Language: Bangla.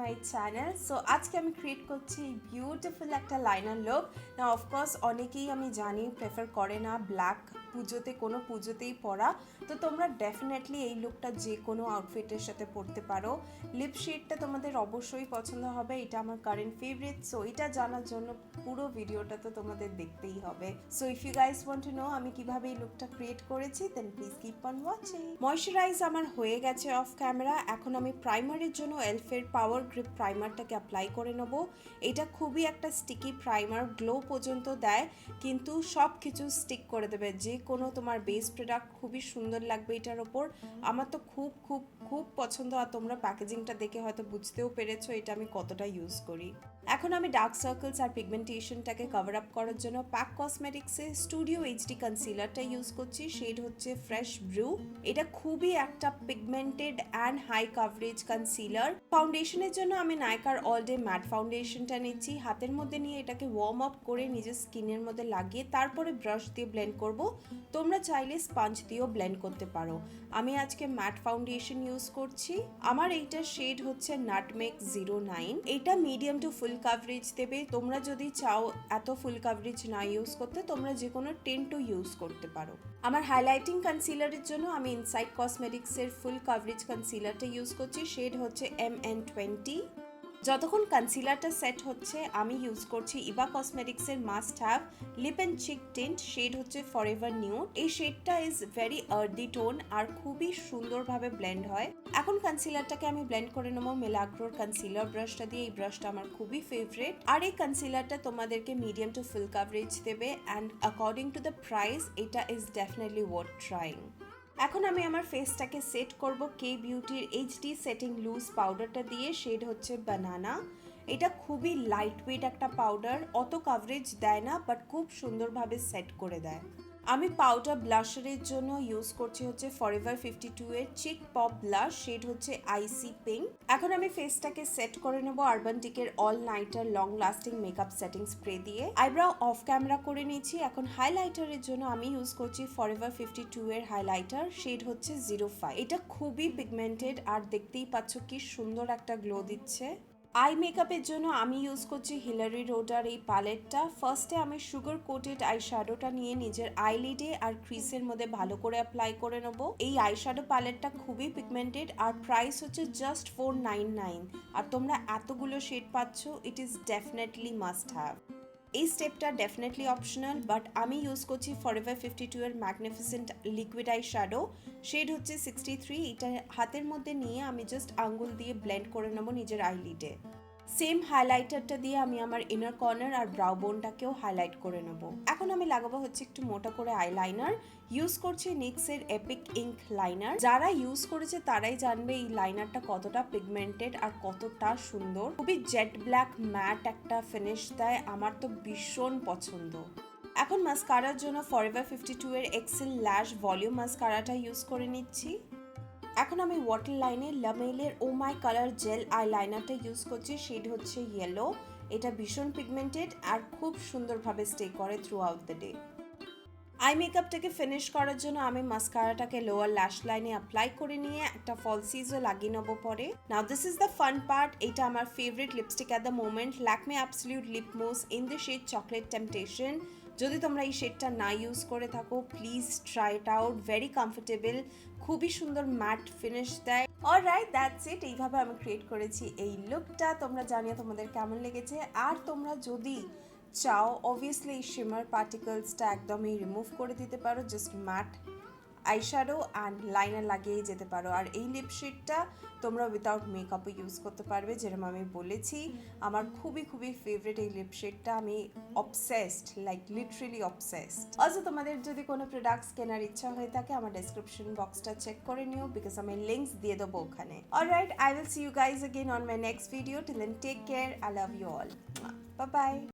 My channel. সো আজকে আমি ক্রিয়েট করছি বিউটিফুল একটা লাইনার লুক। না অফকোর্স অনেকেই আমি জানি প্রেফার করে না ব্ল্যাক পুজোতে, কোনো পুজোতেই পরা, তো তোমরা ডেফিনেটলি এই লুকটা যে কোনো আউটফিটের সাথে পরতে পারো। লিপ শেডটা তোমাদের অবশ্যই পছন্দ হবে, এটা আমার কারেন্ট ফেভারিট। সো এটা জানার জন্য পুরো ভিডিওটা তো তোমাদের দেখতেই হবে। So if you guys want to know আমি কিভাবে এই লুকটা ক্রিয়েট করেছি, then please keep on watching. Moisturise আমার হয়ে গেছে অফ ক্যামেরা। এখন আমি প্রাইমারের জন্য এলফের পাওয়ার গ্রিপ প্রাইমারটাকে অ্যাপ্লাই করে নেব। এটা খুবই একটা স্টিকি প্রাইমার, গ্লো পর্যন্ত দেয় কিন্তু সব কিছু স্টিক করে দেবে। যে কোনো তোমার বেস প্রোডাক্ট খুবই সুন্দর লাগবে এটার ওপর। আমার তো খুব খুব খুব পছন্দ, আর তোমরা প্যাকেজিংটা দেখে হয়তো বুঝতেও পেরেছো এটা আমি কতটা ইউজ করি। এখন আমি ডার্ক সার্কেলস আর পিগমেন্টেশনটাকে কভার আপ করার জন্য প্যাক কসমেটিক্সের স্টুডিও এইচডি কনসিলারটা ইউজ করছি। শেড হচ্ছে ফ্রেশ ব্লু। এটা খুবই একটা pigmented and high coverage concealer. ফাউন্ডেশনের জন্য আমি নাইকার অল ডে ম্যাট ফাউন্ডেশনটা নিচ্ছি। হাতের মধ্যে নিয়ে এটাকে ওয়ার্ম আপ করে নিজের স্কিনের মধ্যে লাগিয়ে তারপরে ব্রাশ দিয়ে ব্লেন্ড করব। তোমরা চাইলে স্পঞ্জ দিয়েও ব্লেন্ড করতে পারো। আমি আজকে ম্যাট ফাউন্ডেশন ইউজ করছি। আমার এইটার শেড হচ্ছে নাটমেগ 09। এটা মিডিয়াম টু ফুল কাভারেজ দেবে। তোমরা যদি চাও এত ফুল কাভারেজ না ইউজ করতে, তোমরা যে কোনো 10 টু ইউজ করতে পারো। আমার হাইলাইটিং কনসিলারের জন্য আমি ইনসাইড কসমেটিক্সের ফুল কাভারেজ কনসিলারটা ইউজ করছি। শেড হচ্ছে MN20। যতক্ষণ কনসিলারটা সেট হচ্ছে আমি ইউজ করছি ইভা কসমেটিক্সের must have lip and cheek tint. Shade হচ্ছে ফরএভার নিউড। এই শেডটা ইজ ভেরি আর্দি টোন আর খুবই সুন্দরভাবে ব্লেন্ড হয়। এখন কনসিলারটাকে আমি ব্লেন্ড করে নেবো মিলাগ্রোর কনসিলার ব্রাশটা দিয়ে। এই ব্রাশটা আমার খুবই ফেভারিট। আর এই কনসিলারটা তোমাদেরকে মিডিয়াম টু ফুল কাভারেজ দেবে and according to the price এটা ইজ ডেফিনেটলি ওয়ার্থ ট্রাইং। এখন আমি আমার ফেসটাকে সেট করব কে বিউটির এইচডি সেটিং লুজ পাউডারটা দিয়ে। শেড হচ্ছে বানানা। এটা খুবই লাইট ওয়েট একটা পাউডার, অত কাভারেজ দেয় না বাট খুব সুন্দরভাবে সেট করে দেয়। আমি পাউডার ব্লাশারের জন্য ইউজ করছি হচ্ছে ফরএভার 52 এর চিক পপ ব্লাশ। শেড হচ্ছে আইসি পিঙ্ক। এখন আমি ফেসটাকে সেট করে নেব আরবান ডিকের all nighter long lasting makeup setting spray দিয়ে। আইব্রাও অফ ক্যামেরা করে নিয়েছি। এখন হাইলাইটারের জন্য আমি ইউজ করছি ফরএভার 52 এর হাইলাইটার। শেড হচ্ছে 05। এটা খুবই পিগমেন্টেড আর দেখতেই পাচ্ছ কি সুন্দর একটা গ্লো দিচ্ছে। আই মেকআপের জন্য আমি ইউজ করছি হিলারি রোডার এই প্যালেটটা। ফার্স্টে আমি সুগার কোটেড আই শ্যাডোটা নিয়ে নিজের আইলিডে আর ক্রিসের মধ্যে ভালো করে অ্যাপ্লাই করে নেবো। এই আই শ্যাডো প্যালেটটা খুবই পিগমেন্টেড আর প্রাইস হচ্ছে জাস্ট 499। আর তোমরা এতগুলো শেড পাচ্ছ, it is definitely must have. এই স্টেপটা ডেফিনেটলি অপশনাল বাট আমি ইউজ করছি ফরএভার 52 এর magnificent liquid eye shadow. Shade হচ্ছে 63। এটা হাতের মধ্যে নিয়ে আমি জাস্ট আঙ্গুল দিয়ে ব্লেন্ড করে নেবো নিজের আইলিডে। সেম হাইলাইটারটা দিয়ে আমি আমার ইনার কর্নার আর ব্রাউ বোনটাকেও হাইলাইট করে নেব। এখন আমি লাগাবো হচ্ছে একটু মোটা করে আইলাইনার। ইউজ করছি নিক্সের এপিক ইঙ্ক লাইনার। যারা ইউজ করেছে তারাই জানবে এই লাইনারটা কতটা পিগমেন্টেড আর কতটা সুন্দর। খুবই জেট ব্ল্যাক ম্যাট একটা ফিনিশ দেয়, আমার তো ভীষণ পছন্দ। এখন মাস্কারার জন্য ফরএভার 52 এর এক্সেল ল্যাশ ভলিউম মাস্কারাটা ইউজ করে নিচ্ছি। এখন আমি ওয়াটার লাইনে লামেলের ও মাই কালার জেল আইলাইনারটা ইউজ করছি। শেড হচ্ছে ইয়েলো। এটা ভীষণ পিগমেন্টেড আর খুব সুন্দরভাবে স্টে করে throughout the day. Eye মেকআপটাকে ফিনিশ করার জন্য আমি মাস্কারাটাকে লোয়ার ল্যাশ লাইনে অ্যাপ্লাই করে নিয়ে একটা ফলসিজও লাগিয়ে নেবো পরে। Now this is the fun part. এটা আমার favourite lipstick at the moment, Lakme absolute lip mousse in the shade chocolate temptation. যদি তোমরা এই শেডটা না ইউজ করে থাকো please try it out. Very comfortable, খুবই সুন্দর ম্যাট ফিনিশ দেয়। Alright, that's it. এইভাবে আমি ক্রিয়েট করেছি এই লুকটা। তোমরা জানিও তোমাদের কেমন লেগেছে। আর তোমরা যদি চাও অবভিয়াসলি এই শিমার পার্টিকলসটা একদমই রিমুভ করে দিতে পারো, just matte eyeshadow and liner লাগিয়েই যেতে পারো। আর এই লিপস্টিকটা তোমরা উইথাউট মেকআপও ইউজ করতে পারবে, যেরকম আমি বলেছি। আমার খুবই খুবই ফেভারিট এই লিপস্টিকটা, আমি obsessed, like literally obsessed. Also তোমাদের যদি কোনো প্রোডাক্টস কেনার ইচ্ছা হয়ে থাকে আমার ডেসক্রিপশন বক্সটা চেক করে নিও, বিকজ আমি লিঙ্কস দিয়ে দেবো ওখানে। Alright, I will see you guys again on my next video. Till then take care, I love you all. Bye by.